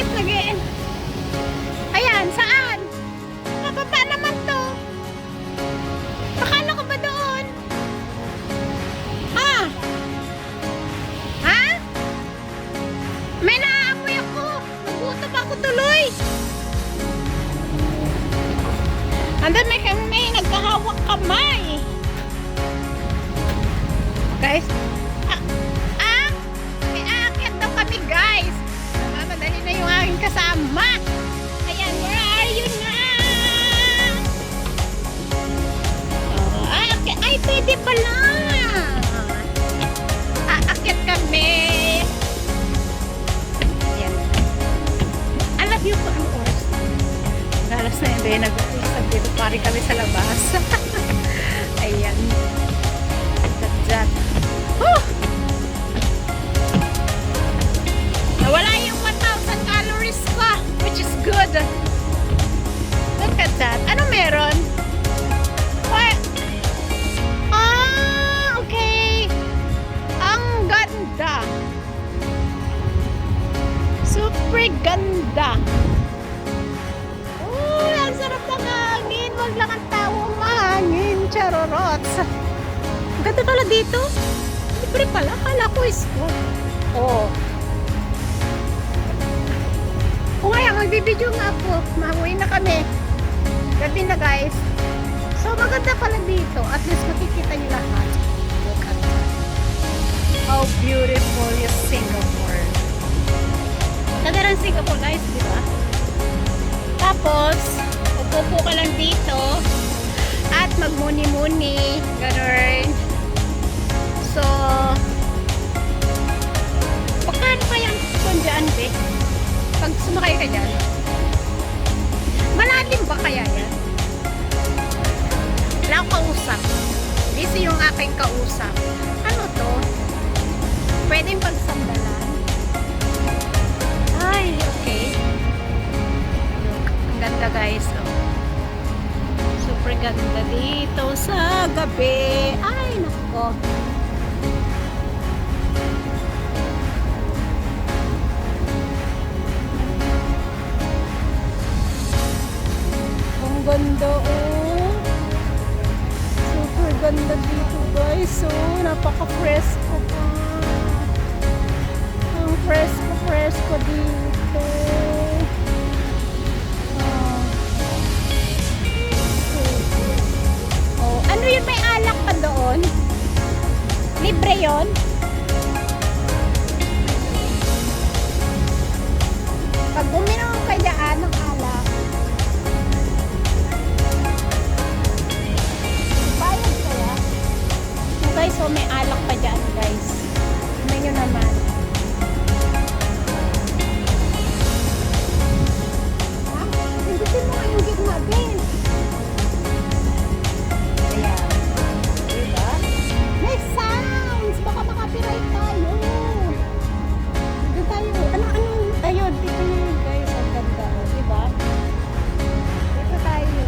Bakit nag-e-end? Ayan, saan? Mababa naman to. Akala ko ba doon? Ah! Ha? May naaamoy ako. Nagutom ako tuloy. Andun may nagkahawak kamay. Guys, may aakyat daw kami guys. Madali na yung aking kasama. Ayan, where are you na? Ay, okay. Ay, pwede pala. Aakyat kami. Ayan. Alam niyo po ang oras. Galas na hindi. Nag-usap dito. Pari kami sa labas. Ayan. Dyan. Nawala yung 1,000 calories ko, which is good. Look at that. Ano meron? What? Okay. Ang ganda. Super ganda. Ang sarap ng hangin. Wag lang ang tao mahangin. Charorots. Ang ganda pala dito. Libre pala. Kala ko isko. Oh. O kaya, magbibideo nga po. Mahuwi na kami. Gabi na guys. So, maganda pala dito. At least makikita niyo lahat. Look at that. How beautiful is Singapore. Ganda ng Singapore guys, di ba? Tapos, upo ka lang dito. At magmuni-muni. Ganun. So, pagkano kayang kundyan, be? Pag sumakay ka dyan, malalim ba kaya yan? Wala akong kausap. Busy yung aking kausap. Ano to? Pwedeng pagsandalan? Ay, okay. Look, ang ganda guys. Oh. Super ganda dito sa gabi. Ay, nako. Ganda oh. Super ganda dito guys. So, napaka-fresco pa. Ang fresco dito. Oh, ano yun, may alak pa doon? Libre yun? Pag uminom ka dyan ng alak, guys, so may alak pa dyan guys. Tignan nyo naman. Ha? Pindutin mo nga yung gitna din. Ayan. Diba? May sounds! Baka makapiright tayo. Dito tayo. Ayun, dito yun guys. Ang ganda. Diba? Dito tayo.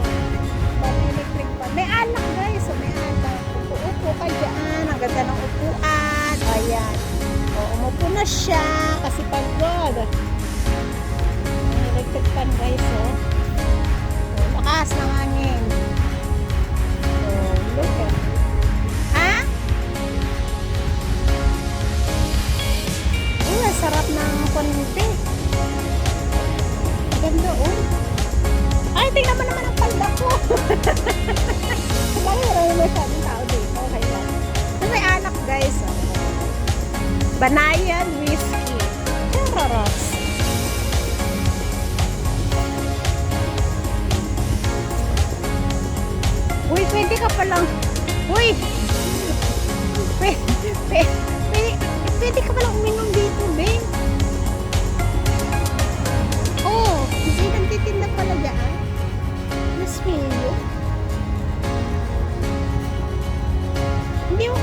Bali electric pa. May alak guys. So may alak. Upo ka dyan. Ang ganda ng upuan. Ayan. O, umupo na siya kasi pagod. Electric fan guys, oh. O, lakas ng hangin. O, look at. Ha? Oh, sarap ng konti. Ang ganda, oh. Ay, tingnan mo naman ang palda ko. Bakit marami masyadong tao dito? Okay lang. So, may anak guys. Oh. Banayan whiskey. Chararos. Uy, pwede ka palang. Uy! Pwede ka palang uminom dito, babe. Oh, hindi nagtitinda pala dyan. Mas mayo. Hindi mo,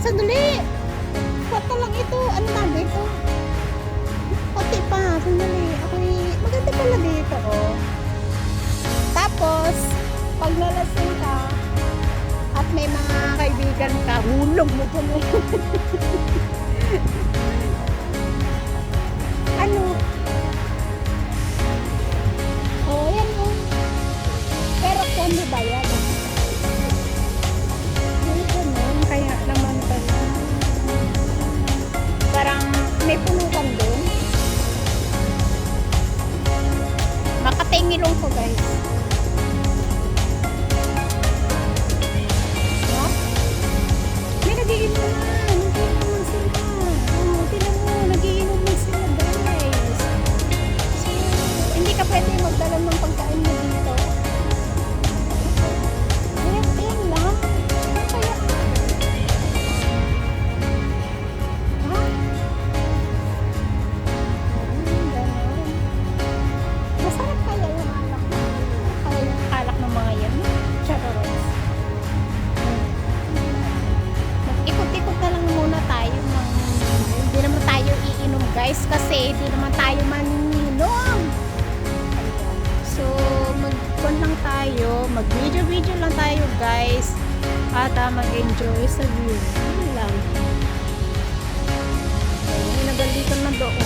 sandali. Kwata lang ito. Ano na dito? Pati pa, sandali. Maganda pala dito, oh. Tapos, pag nalasing ka, at may mga kaibigan ka, hulog mo po mo. Ano? yung ilong ko, guys. Oh, may nagiinuman. Nagiinuman sila. Oh, tingnan mo, nagiinuman sila, guys. So, hindi ka pwede magdala ng pagkain mo dito. Ayan lang. Ano kaya? Ha? Ganon. Masarap kaya yung alak. Kaya yung alak ng mga yan. Charoros. Mag-ikot-ikot na lang muna tayo. Hindi naman tayo iinom, guys. Kasi hindi naman tayo manininom. So, mag-con lang tayo. Mag-video-video lang tayo, guys. At mag-enjoy sa view. Yun lang. May nagalitan na doon.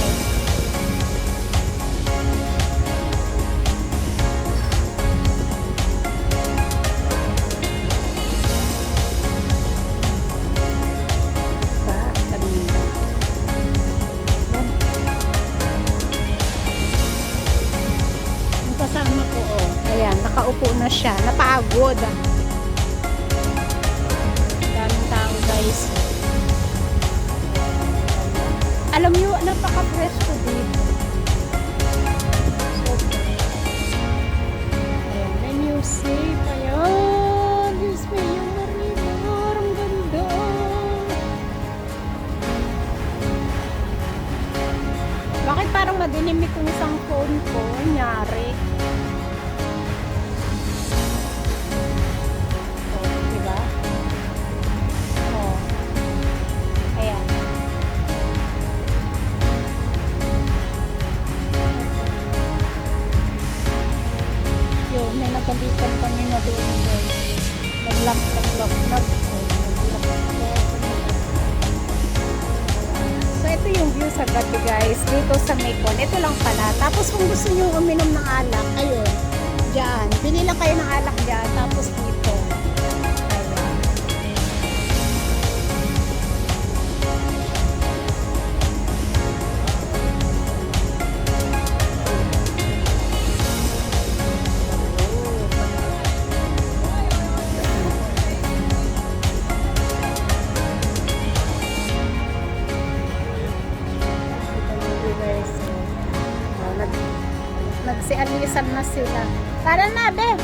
Kasama ko, oh. Ayan, nakaupo na siya. Napagod. Daming tao, guys. Alam niyo, napaka-presko dito. So, ayan, may music. Ayan, Diyos me, yung maribar. Ang ganda. Bakit parang madilim itong isang phone ko? Nangyari. May nagalitan kami na doon, guys. Nag-lock. So, ito yung view sa gabi, guys. Dito sa Macon. Ito lang pala. Tapos, kung gusto nyo uminom ng alak, ayun. Diyan. Bili lang kayo ng alak dyan. Tapos, dito. Ayan. Nagsialisan na sila. Tara na, be!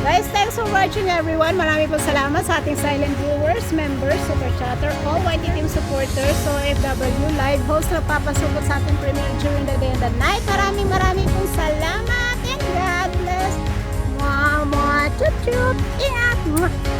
Guys, thanks for watching, everyone. Marami po salamat sa ating silent viewers, members, super chatter, all YT team supporters, so FW live host na papasubot sa ating premiere during the day and the night. Maraming pong salamat and God bless. Mwah, mwah, chup, chup. Ingat! Mwah.